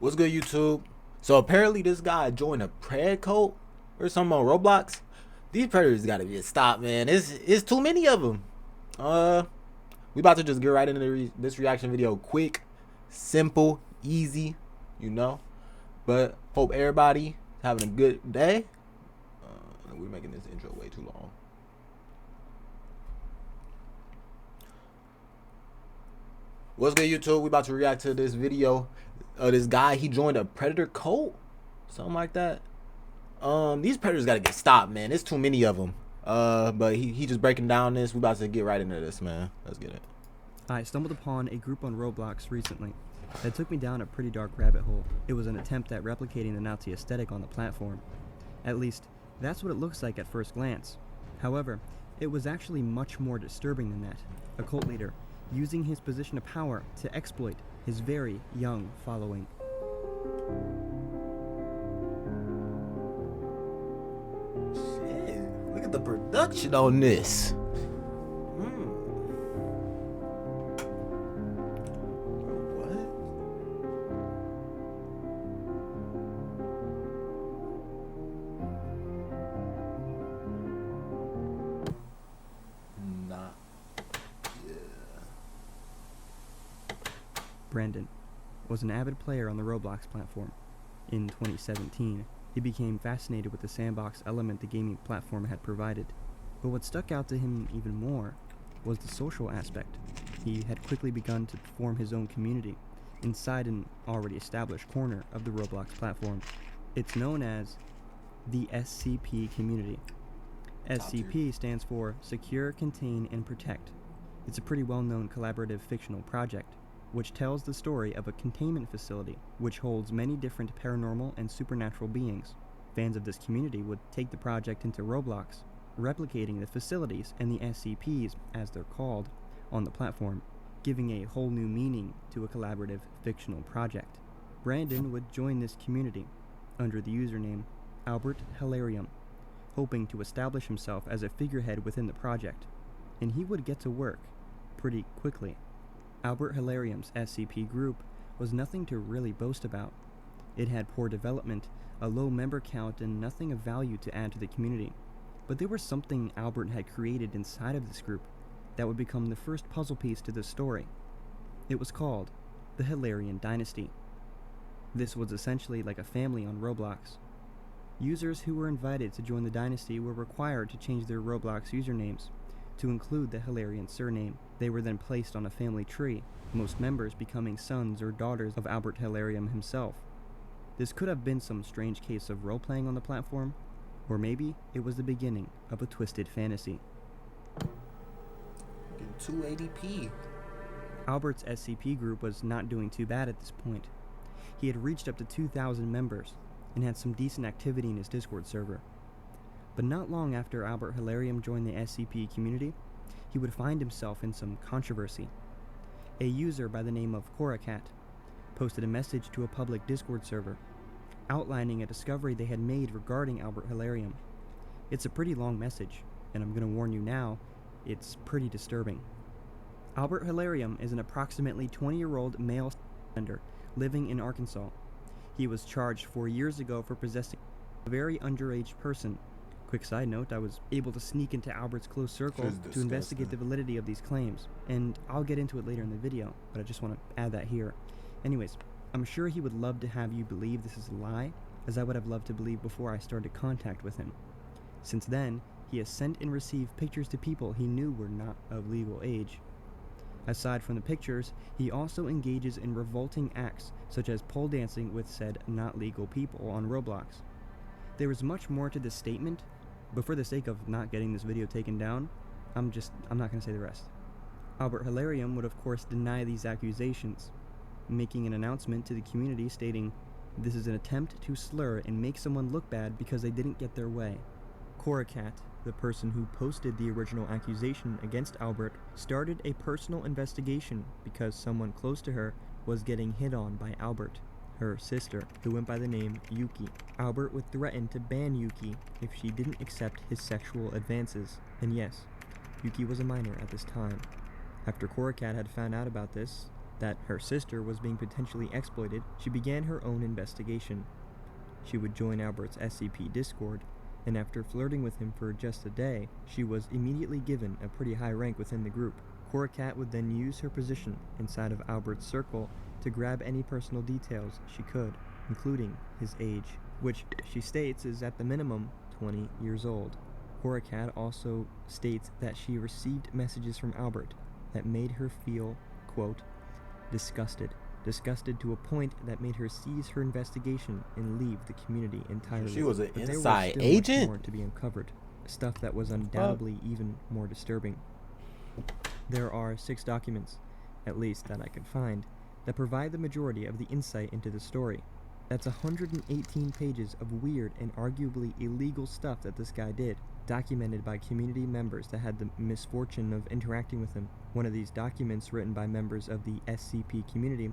What's good, YouTube? So apparently this guy joined a pred cult or something on Roblox. These predators gotta be stopped, man. It's too many of them. We about to just get right into this reaction video, quick, simple, easy, you know. But hope everybody having a good day. We're making this intro way too long. What's good, YouTube? We about to react to this video. This guy, he joined a predator cult, something like that. These predators gotta get stopped, man. There's too many of them. But he just breaking down this. We about to get right into this, man. Let's get it. I stumbled upon a group on Roblox recently that took me down a pretty dark rabbit hole. It was an attempt at replicating the Nazi aesthetic on the platform. At least, that's what it looks like at first glance. However, it was actually much more disturbing than that. A cult leader using his position of power to exploit his very young following. Shit, look at the production on this. What? Nah. Yeah. Brandon was an avid player on the Roblox platform. In 2017, he became fascinated with the sandbox element the gaming platform had provided. But what stuck out to him even more was the social aspect. He had quickly begun to form his own community inside an already established corner of the Roblox platform. It's known as the SCP community. SCP stands for Secure, Contain, and Protect. It's a pretty well-known collaborative fictional project which tells the story of a containment facility which holds many different paranormal and supernatural beings. Fans of this community would take the project into Roblox, replicating the facilities and the SCPs, as they're called, on the platform, giving a whole new meaning to a collaborative fictional project. Brandon would join this community under the username Albert Hilarium, hoping to establish himself as a figurehead within the project, and he would get to work pretty quickly. Albert Hilarium's SCP group was nothing to really boast about. It had poor development, a low member count, and nothing of value to add to the community. But there was something Albert had created inside of this group that would become the first puzzle piece to this story. It was called the Hilarion Dynasty. This was essentially like a family on Roblox. Users who were invited to join the dynasty were required to change their Roblox usernames to include the Hilarion surname. They were then placed on a family tree, most members becoming sons or daughters of Albert Hilarium himself. This could have been some strange case of role-playing on the platform, or maybe it was the beginning of a twisted fantasy. 280p. Albert's SCP group was not doing too bad at this point. He had reached up to 2,000 members and had some decent activity in his Discord server. But not long after Albert Hilarium joined the SCP community, he would find himself in some controversy. A user by the name of Korakat posted a message to a public Discord server, outlining a discovery they had made regarding Albert Hilarium. It's a pretty long message, and I'm going to warn you now, it's pretty disturbing. Albert Hilarium is an approximately 20-year-old male offender living in Arkansas. He was charged 4 years ago for possessing a very underage person. Quick side note, I was able to sneak into Albert's close circle to investigate the validity of these claims, and I'll get into it later in the video, but I just want to add that here. Anyways, I'm sure he would love to have you believe this is a lie, as I would have loved to believe before I started contact with him. Since then, he has sent and received pictures to people he knew were not of legal age. Aside from the pictures, he also engages in revolting acts such as pole dancing with said not legal people on Roblox. There is much more to this statement, but for the sake of not getting this video taken down, I'm not going to say the rest. Albert Hilarium would of course deny these accusations, making an announcement to the community stating, "This is an attempt to slur and make someone look bad because they didn't get their way." Korakat, the person who posted the original accusation against Albert, started a personal investigation because someone close to her was getting hit on by Albert, her sister, who went by the name Yuki. Albert would threaten to ban Yuki if she didn't accept his sexual advances. And yes, Yuki was a minor at this time. After Korakat had found out about this, that her sister was being potentially exploited, she began her own investigation. She would join Albert's SCP Discord, and after flirting with him for just a day, she was immediately given a pretty high rank within the group. Cora Cat would then use her position inside of Albert's circle to grab any personal details she could, including his age, which she states is at the minimum 20 years old. Cora Cat also states that she received messages from Albert that made her feel, quote, disgusted to a point that made her cease her investigation and leave the community entirely. She was an But there inside was still agent? much more to be uncovered, stuff that was undoubtedly even more disturbing. There are 6 documents, at least that I could find, that provide the majority of the insight into the story. That's 118 pages of weird and arguably illegal stuff that this guy did, documented by community members that had the misfortune of interacting with him. One of these documents, written by members of the SCP community,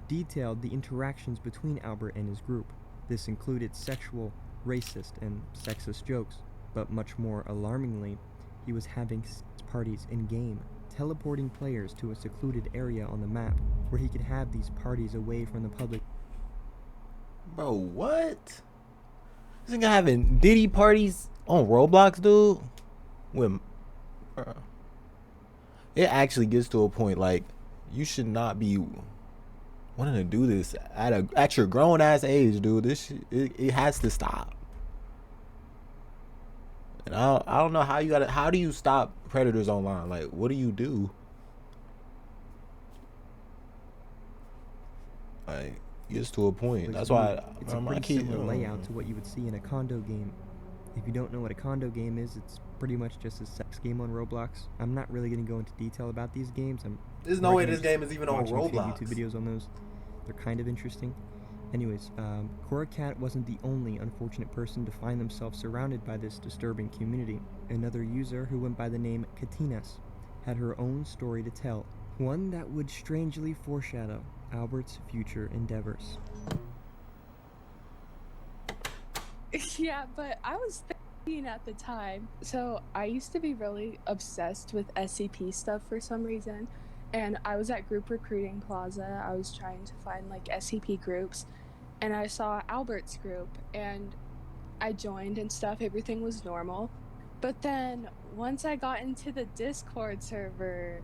detailed the interactions between Albert and his group. This included sexual, racist, and sexist jokes, but much more alarmingly, he was having parties in-game, teleporting players to a secluded area on the map where he could have these parties away from the public. Bro, what? This nigga having Diddy parties on Roblox, dude? With, it actually gets to a point like you should not be wanting to do this at your grown ass age, dude. This it has to stop. And I don't know how do you stop predators online? Like, what do you do? Like, it gets to a point. That's why it's a pretty similar layout to what you would see in a condo game. If you don't know what a condo game is, it's pretty much just a sex game on Roblox. I'm not really going to go into detail about these games. There's no way this game is even on watching a few Roblox. YouTube videos on those. They're kind of interesting. Anyways, Cora Cat wasn't the only unfortunate person to find themselves surrounded by this disturbing community. Another user who went by the name Katinas had her own story to tell, one that would strangely foreshadow Albert's future endeavors. Yeah, but I was 13 at the time, so I used to be really obsessed with SCP stuff for some reason, and I was at Group Recruiting Plaza. I was trying to find like SCP groups, and I saw Albert's group, and I joined and stuff. Everything was normal, but then once I got into the Discord server,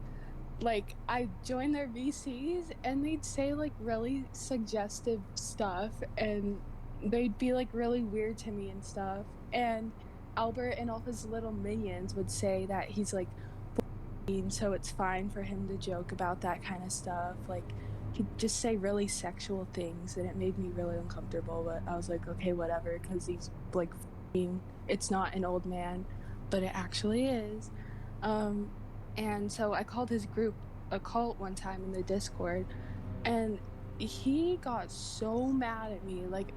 like, I joined their VCs, and they'd say like really suggestive stuff, and they'd be like really weird to me and stuff. And Albert and all his little minions would say that he's like 14, so it's fine for him to joke about that kind of stuff. Like, he'd just say really sexual things, and it made me really uncomfortable. But I was like, okay, whatever, because he's like 14. It's not an old man, but it actually is. And so I called his group a cult one time in the Discord, and he got so mad at me, like,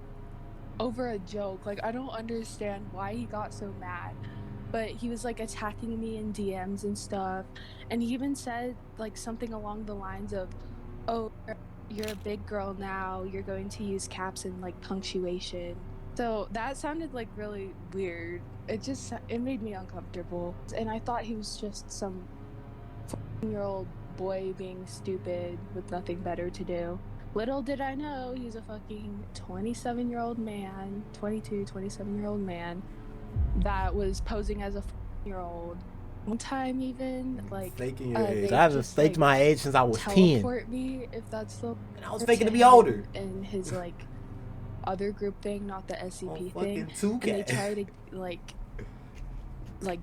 over a joke. Like, I don't understand why he got so mad, but he was like attacking me in DMs and stuff, and he even said like something along the lines of, oh, you're a big girl now, you're going to use caps and like punctuation. So that sounded like really weird. It made me uncomfortable, and I thought he was just some 14-year-old boy being stupid with nothing better to do. Little did I know he's a fucking 27-year-old man, 27-year-old man that was posing as a 14-year-old. One time even, like, faking your age. I haven't faked my age since I was 10. Teleport me, if that's the. And I was faking to be older. And his like other group thing, not the SCP thing. 2K. And they tried to like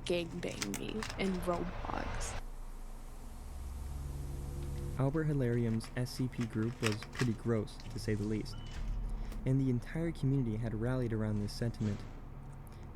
gangbang me in Roblox. Albert Hilarium's SCP group was pretty gross, to say the least, and the entire community had rallied around this sentiment.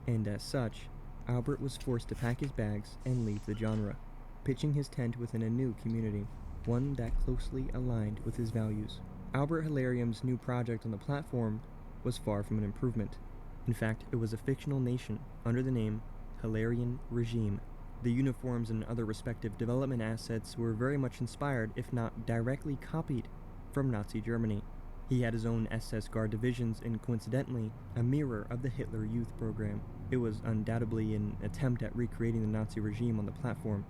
And as such, Albert was forced to pack his bags and leave the genre, pitching his tent within a new community, one that closely aligned with his values. Albert Hilarium's new project on the platform was far from an improvement. In fact, it was a fictional nation under the name Hilarian Regime. The uniforms and other respective development assets were very much inspired, if not directly copied, from Nazi Germany. He had his own SS Guard divisions and, coincidentally, a mirror of the Hitler Youth program. It was undoubtedly an attempt at recreating the Nazi regime on the platform.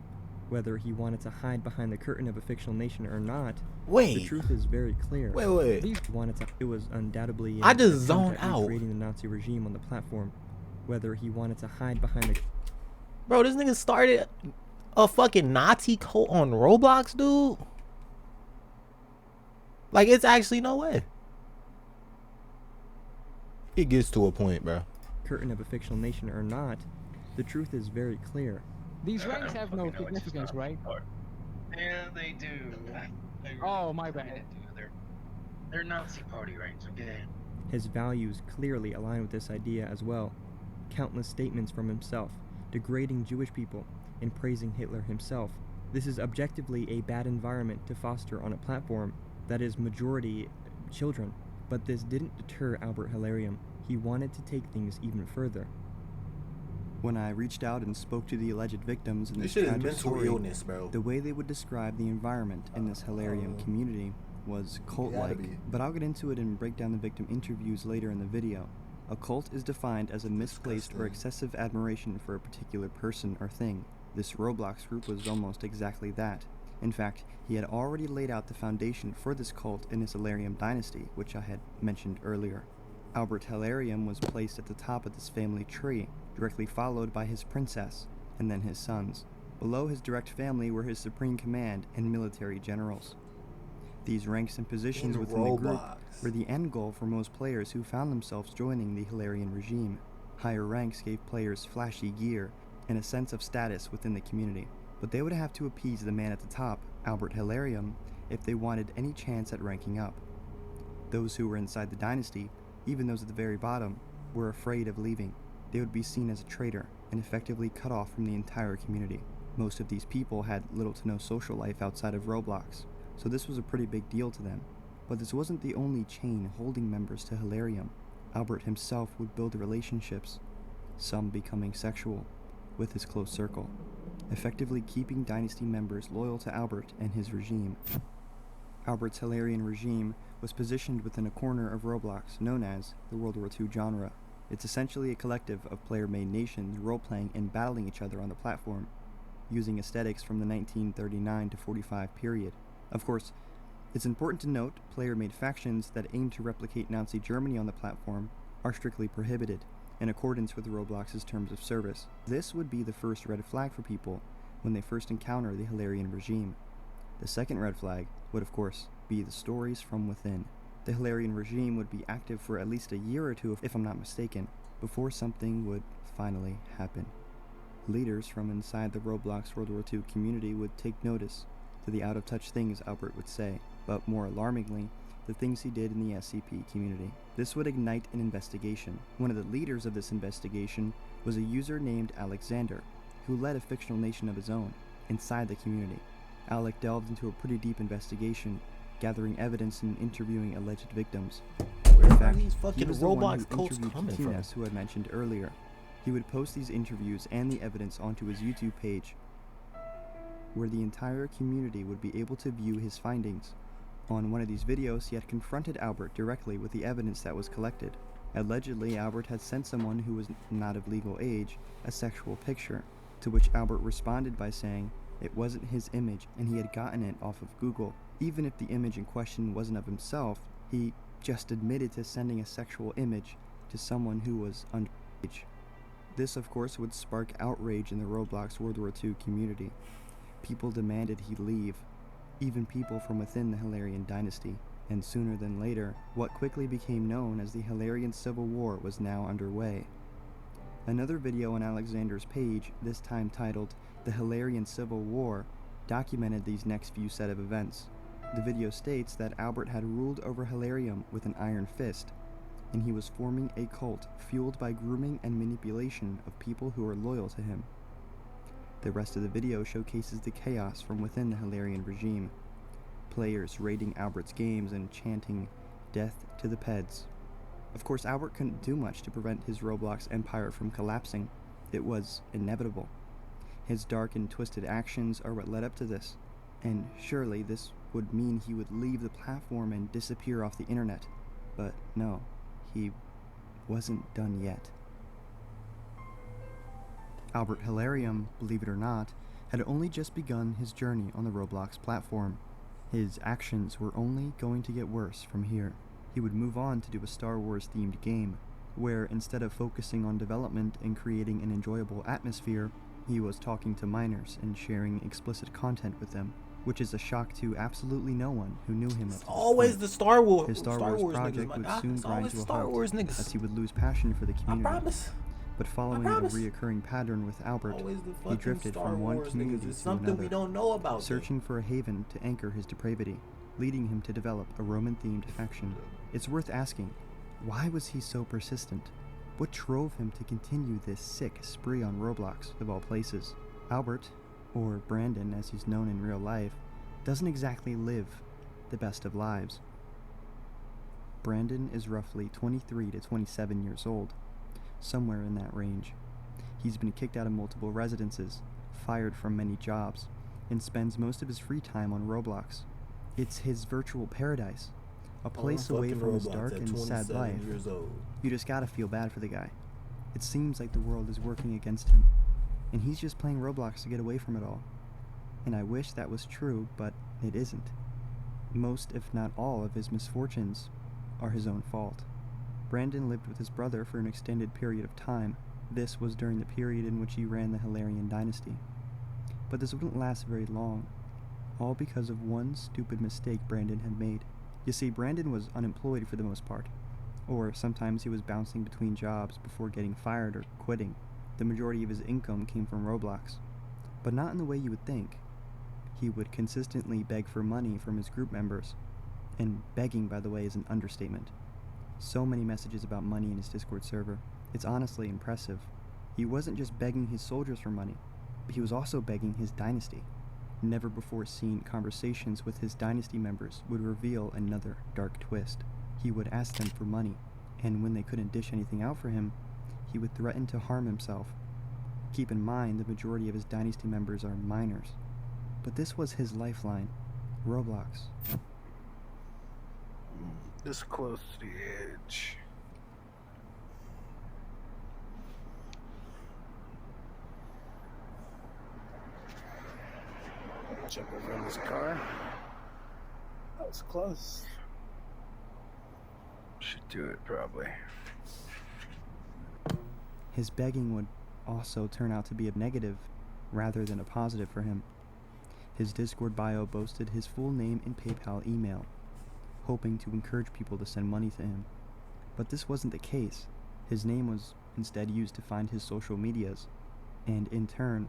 Whether he wanted to hide behind the curtain of a fictional nation or not, the Wait. truth is very clear. Wait. He wanted to. It was undoubtedly I an just attempt zoned at out. recreating the Nazi regime on the platform. Whether he wanted to hide behind the. Bro, this nigga started a fucking Nazi cult on Roblox, dude. Like, it's actually no way. It gets to a point, bro. Curtain of a fictional nation or not, the truth is very clear. These ranks have no significance, right? Yeah, they do. Oh, my bad. They're Nazi party ranks, okay? His values clearly align with this idea as well. Countless statements from himself, degrading Jewish people and praising Hitler himself. This is objectively a bad environment to foster on a platform that is majority children. But this didn't deter Albert Hilarium. He wanted to take things even further. When I reached out and spoke to the alleged victims in this shit is tragic mental story, illness, bro. the way they would describe the environment in this Hilarium community was cult-like, but I'll get into it and break down the victim interviews later in the video. A cult is defined as a misplaced or excessive admiration for a particular person or thing. This Roblox group was almost exactly that. In fact, he had already laid out the foundation for this cult in his Hilarium dynasty, which I had mentioned earlier. Albert Hilarium was placed at the top of this family tree, directly followed by his princess, and then his sons. Below his direct family were his supreme command and military generals. These ranks and positions within the group were the end goal for most players who found themselves joining the Hilarion regime. Higher ranks gave players flashy gear and a sense of status within the community, but they would have to appease the man at the top, Albert Hilarium, if they wanted any chance at ranking up. Those who were inside the dynasty, even those at the very bottom, were afraid of leaving. They would be seen as a traitor and effectively cut off from the entire community. Most of these people had little to no social life outside of Roblox, so this was a pretty big deal to them. But this wasn't the only chain holding members to Hilarium. Albert himself would build relationships, some becoming sexual, with his close circle, effectively keeping dynasty members loyal to Albert and his regime. Albert's Hilarion regime was positioned within a corner of Roblox known as the World War II genre. It's essentially a collective of player-made nations role-playing and battling each other on the platform, using aesthetics from the 1939 to 45 period. Of course, it's important to note player-made factions that aim to replicate Nazi Germany on the platform are strictly prohibited, in accordance with Roblox's terms of service. This would be the first red flag for people when they first encounter the Hilarion regime. The second red flag would, of course, be the stories from within. The Hilarion regime would be active for at least a year or two, if I'm not mistaken, before something would finally happen. Leaders from inside the Roblox World War II community would take notice to the out-of-touch things Albert would say, but more alarmingly, the things he did in the SCP community. This would ignite an investigation. One of the leaders of this investigation was a user named Alexander, who led a fictional nation of his own inside the community. Alec delved into a pretty deep investigation, gathering evidence and interviewing alleged victims. Where In are fact, these he fucking was the one Roblox who cults interviewed coming from? Katinas, who I mentioned earlier. He would post these interviews and the evidence onto his YouTube page, where the entire community would be able to view his findings. On one of these videos, he had confronted Albert directly with the evidence that was collected. Allegedly, Albert had sent someone who was not of legal age a sexual picture, to which Albert responded by saying it wasn't his image and he had gotten it off of Google. Even if the image in question wasn't of himself, he just admitted to sending a sexual image to someone who was underage. This, of course, would spark outrage in the Roblox World War II community. People demanded he leave, even people from within the Hilarion dynasty, and sooner than later, what quickly became known as the Hilarion Civil War was now underway. Another video on Alexander's page, this time titled The Hilarion Civil War, documented these next few set of events. The video states that Albert had ruled over Hilarium with an iron fist, and he was forming a cult fueled by grooming and manipulation of people who are loyal to him. The rest of the video showcases the chaos from within the Hilarion regime. Players raiding Albert's games and chanting, "Death to the PREDS." Of course, Albert couldn't do much to prevent his Roblox empire from collapsing. It was inevitable. His dark and twisted actions are what led up to this, and surely this would mean he would leave the platform and disappear off the internet. But no, he wasn't done yet. Albert Hilarium, believe it or not, had only just begun his journey on the Roblox platform. His actions were only going to get worse from here. He would move on to do a Star Wars-themed game, where instead of focusing on development and creating an enjoyable atmosphere, he was talking to minors and sharing explicit content with them, which is a shock to absolutely no one who knew him. It's always the Star Wars. His Star Wars project niggas, would man. soon It's grind always to a Star halt, Wars niggas. as he would lose passion for the I community. promise. But following a reoccurring pattern with Albert, Always the he fucking drifted Star from one Wars community niggas. It's to something another, we don't know about. searching for a haven to anchor his depravity, leading him to develop a Roman-themed faction. It's worth asking, why was he so persistent? What drove him to continue this sick spree on Roblox, of all places? Albert, or Brandon as he's known in real life, doesn't exactly live the best of lives. Brandon is roughly 23 to 27 years old, somewhere in that range. He's been kicked out of multiple residences, fired from many jobs, and spends most of his free time on Roblox. It's his virtual paradise, a place away from his dark and sad life. You just gotta feel bad for the guy. It seems like the world is working against him, and he's just playing Roblox to get away from it all. And I wish that was true, but it isn't. Most, if not all, of his misfortunes are his own fault. Brandon lived with his brother for an extended period of time. This was during the period in which he ran the Hilarion dynasty. But this wouldn't last very long, all because of one stupid mistake Brandon had made. You see, Brandon was unemployed for the most part, or sometimes he was bouncing between jobs before getting fired or quitting. The majority of his income came from Roblox, but not in the way you would think. He would consistently beg for money from his group members, and begging, by the way, is an understatement. So many messages about money in his Discord server. It's honestly impressive. He wasn't just begging his soldiers for money, but he was also begging his dynasty. Never before seen conversations with his dynasty members would reveal another dark twist. He would ask them for money, and when they couldn't dish anything out for him, he would threaten to harm himself. Keep in mind, the majority of his dynasty members are minors. But this was his lifeline, Roblox. This close to the edge. Jump over in this car. That was close. Should do it, probably. His begging would also turn out to be a negative rather than a positive for him. His Discord bio boasted his full name and PayPal email, hoping to encourage people to send money to him. But this wasn't the case. His name was instead used to find his social medias, and in turn,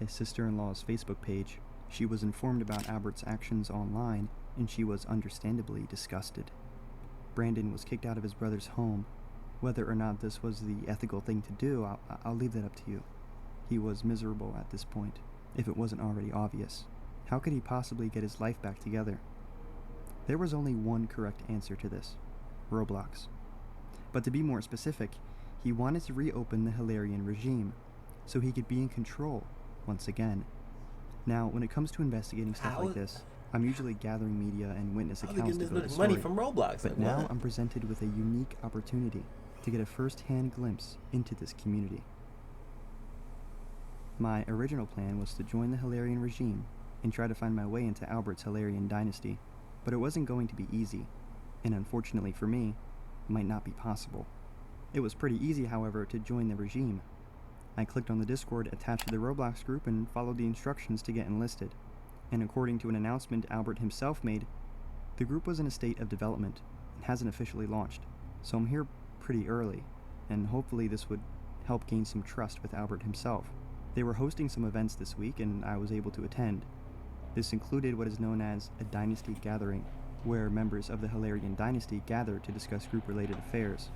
his sister-in-law's Facebook page. She was informed about Albert's actions online, and she was understandably disgusted. Brandon was kicked out of his brother's home. Whether or not this was the ethical thing to do, I'll leave that up to you. He was miserable at this point, if it wasn't already obvious. How could he possibly get his life back together? There was only one correct answer to this: Roblox. But to be more specific, he wanted to reopen the Hilarion regime, so he could be in control once again. Now, when it comes to investigating stuff like this, I'm usually gathering media and witness accounts to go to money story. from Roblox. But now I'm presented with a unique opportunity to get a first-hand glimpse into this community. My original plan was to join the Hilarion regime and try to find my way into Albert's Hilarion dynasty, but it wasn't going to be easy, and unfortunately for me, might not be possible. It was pretty easy, however, to join the regime. I clicked on the Discord attached to the Roblox group and followed the instructions to get enlisted. And according to an announcement Albert himself made, the group was in a state of development and hasn't officially launched. So I'm here pretty early, and hopefully this would help gain some trust with Albert himself. They were hosting some events this week and I was able to attend. This included what is known as a dynasty gathering, where members of the Hilarion dynasty gather to discuss group-related affairs.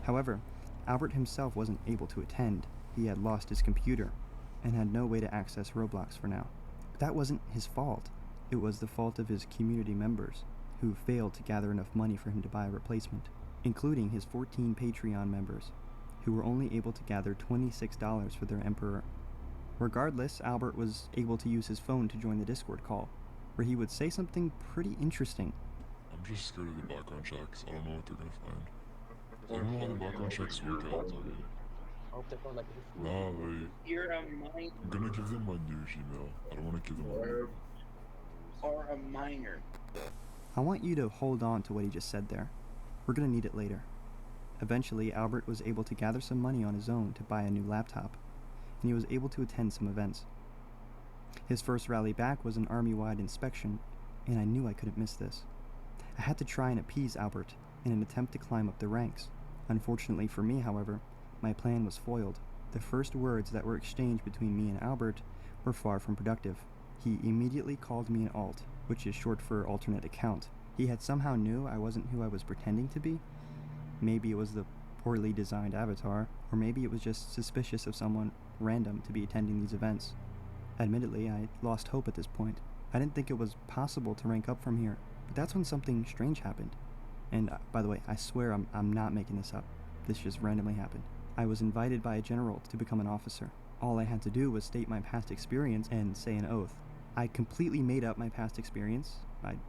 However, Albert himself wasn't able to attend. He had lost his computer and had no way to access Roblox for now. But that wasn't his fault. It was the fault of his community members, who failed to gather enough money for him to buy a replacement, including his 14 Patreon members, who were only able to gather $26 for their Emperor. Regardless, Albert was able to use his phone to join the Discord call, where he would say something pretty interesting. I'm just scared of the background checks. I don't know what they're gonna find. I don't know how the background checks work out. Nah, like, You're a minor. I'm gonna give them my new Gmail. I don't want to give them my new Or a minor. I want you to hold on to what he just said there. We're gonna need it later. Eventually, Albert was able to gather some money on his own to buy a new laptop, and he was able to attend some events. His first rally back was an army-wide inspection, and I knew I couldn't miss this. I had to try and appease Albert in an attempt to climb up the ranks. Unfortunately for me, however, my plan was foiled. The first words that were exchanged between me and Albert were far from productive. He immediately called me an alt, which is short for alternate account. He had somehow knew I wasn't who I was pretending to be. Maybe it was the poorly designed avatar, or maybe it was just suspicious of someone random to be attending these events. Admittedly, I lost hope at this point. I didn't think it was possible to rank up from here, but that's when something strange happened. And by the way, I swear I'm not making this up. This just randomly happened. I was invited by a general to become an officer. All I had to do was state my past experience and say an oath. I completely made up my past experience,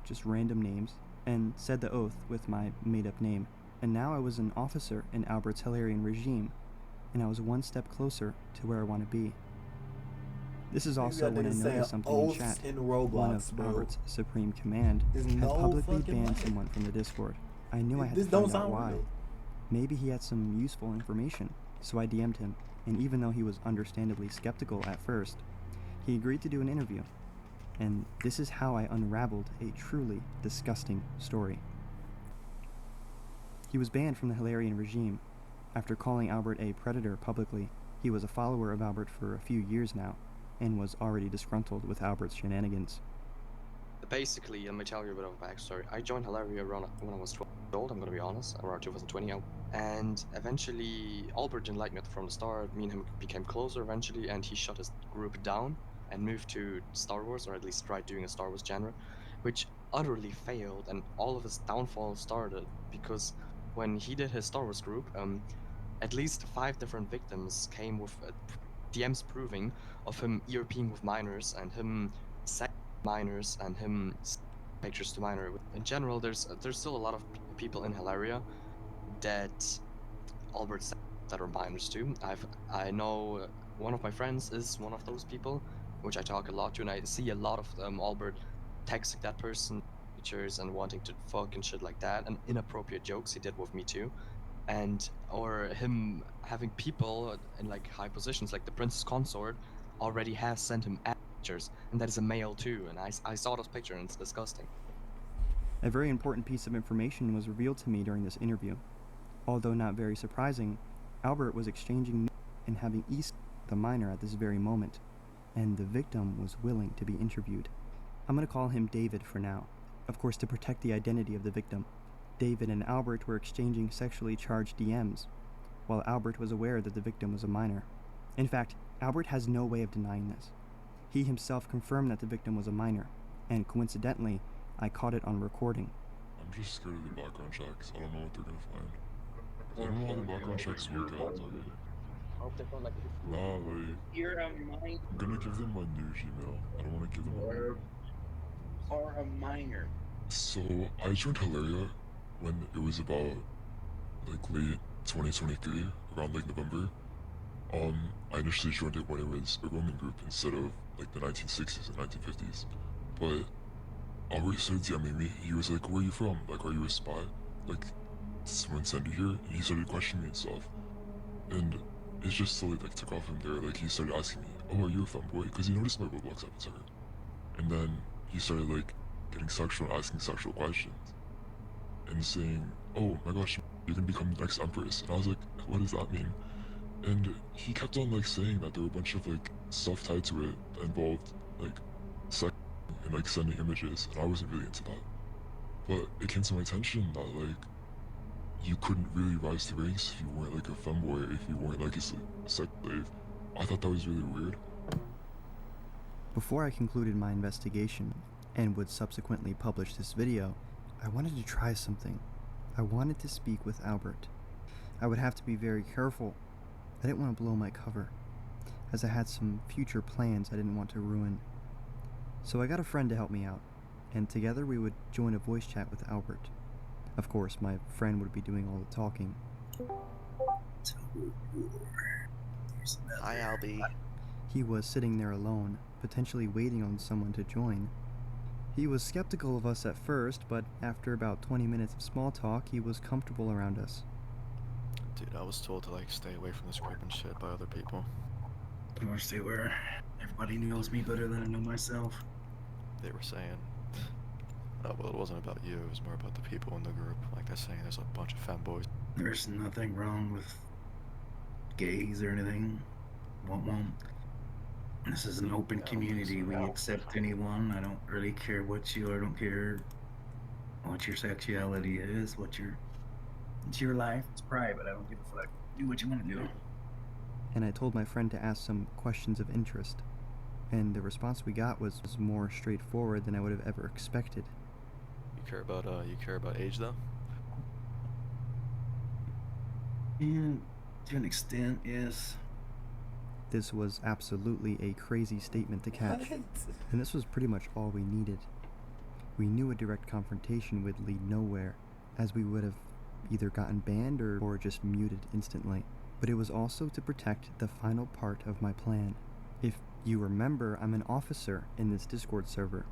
just random names, and said the oath with my made-up name. And now I was an officer in Albert's Hilarion regime, and I was one step closer to where I want to be. This is also when I noticed something in chat. One of Albert's Supreme Command had publicly banned someone from the Discord. I knew I had to find out why. Maybe he had some useful information, so I DM'd him, and even though he was understandably skeptical at first, he agreed to do an interview. And this is how I unraveled a truly disgusting story. He was banned from the Hilarion regime. After calling Albert a predator publicly, he was a follower of Albert for a few years now, and was already disgruntled with Albert's shenanigans. Basically, let me tell you a bit of a backstory. I joined Hilaria around when I was 12 years old, I'm gonna be honest, around 2020. And eventually, Albert didn't like me from the start. Me and him became closer eventually, and he shut his group down and moved to Star Wars, or at least tried doing a Star Wars genre, which utterly failed, and all of his downfall started because when he did his Star Wars group, at least 5 different victims came with DMs proving of him ERPing with minors and him sex minors and him pictures to minor. In general, there's still a lot of people in Hilaria that Albert said that are minors too. I know one of my friends is one of those people, which I talk a lot to, and I see a lot of Albert texting that person pictures and wanting to fuck and shit like that, and inappropriate jokes he did with me too. And or him having people in like high positions like the princess consort already has sent him pictures, and that is a male too, and I saw those pictures and it's disgusting. A very important piece of information was revealed to me during this interview. Although not very surprising, Albert was exchanging and having the minor at this very moment, and the victim was willing to be interviewed. I'm going to call him David for now, of course to protect the identity of the victim. David and Albert were exchanging sexually charged DMs, while Albert was aware that the victim was a minor. In fact, Albert has no way of denying this. He himself confirmed that the victim was a minor, and coincidentally, I caught it on recording. I'm just scared of the background checks. I don't know what they're gonna find. I don't know how the background checks work out, like. Nah, like, You're a minor. I'm gonna give them my new Gmail. I don't want to give them my new. Or a minor. So, I joined Hilaria when it was about, like, late 2023, around, like, November. I initially joined it when it was a Roman group instead of, like, the 1960s and 1950s. But Albert started DMing me. He was like, where are you from? Like, are you a spy? Like, someone sent you here? And he started questioning me and stuff. And it just slowly, like, took off from there. Like, he started asking me, oh, are you a femboy? Because he noticed my Roblox avatar. And then he started, like, getting sexual and asking sexual questions. And saying, oh my gosh, you're gonna become the next empress. And I was like, what does that mean? And he kept on, like, saying that there were a bunch of, like, stuff tied to it that involved, like, sex and, like, sending images, and I wasn't really into that. But it came to my attention that, like, you couldn't really rise to ranks if you weren't, like, a femboy, or if you weren't, like, a sex slave. I thought that was really weird. Before I concluded my investigation, and would subsequently publish this video, I wanted to try something. I wanted to speak with Albert. I would have to be very careful. I didn't want to blow my cover, as I had some future plans I didn't want to ruin. So I got a friend to help me out, and together we would join a voice chat with Albert. Of course, my friend would be doing all the talking. Hi, Albie. He was sitting there alone, potentially waiting on someone to join. He was skeptical of us at first, but after about 20 minutes of small talk, he was comfortable around us. Dude, I was told to, like, stay away from this group and shit by other people. Of course they were. Everybody knows me better than I know myself. They were saying, well, it wasn't about you, it was more about the people in the group. Like, they're saying there's a bunch of femboys. There's nothing wrong with gays or anything. Won't. This is an open community. We accept anyone. I don't really care what you are. I don't care what your sexuality is, it's your life. It's private. I don't give a fuck. Do what you want to do. And I told my friend to ask some questions of interest. And the response we got was more straightforward than I would have ever expected. You care about age, though? And to an extent, yes. This was absolutely a crazy statement to catch. What? And this was pretty much all we needed. We knew a direct confrontation would lead nowhere, as we would have either gotten banned or just muted instantly. But it was also to protect the final part of my plan. If you remember, I'm an officer in this Discord server,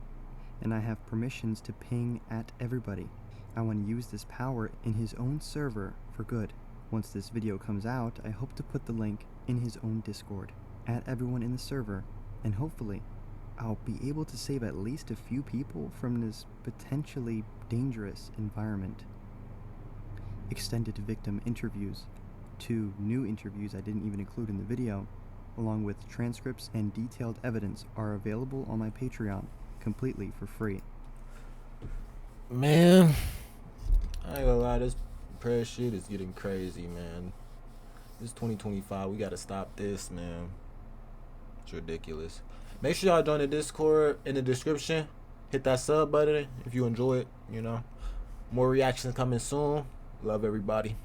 and I have permissions to ping at everybody. I want to use this power in his own server for good. Once this video comes out, I hope to put the link in his own Discord, add everyone in the server, and hopefully I'll be able to save at least a few people from this potentially dangerous environment. Extended victim interviews, 2 new interviews I didn't even include in the video, along with transcripts and detailed evidence are available on my Patreon, completely for free. Man, I ain't gonna lie, this prayer shit is getting crazy, man. It's 2025, we gotta stop this, man. It's ridiculous. Make sure y'all join the Discord in the description. Hit that sub button if you enjoy it, you know. More reactions coming soon. Love everybody.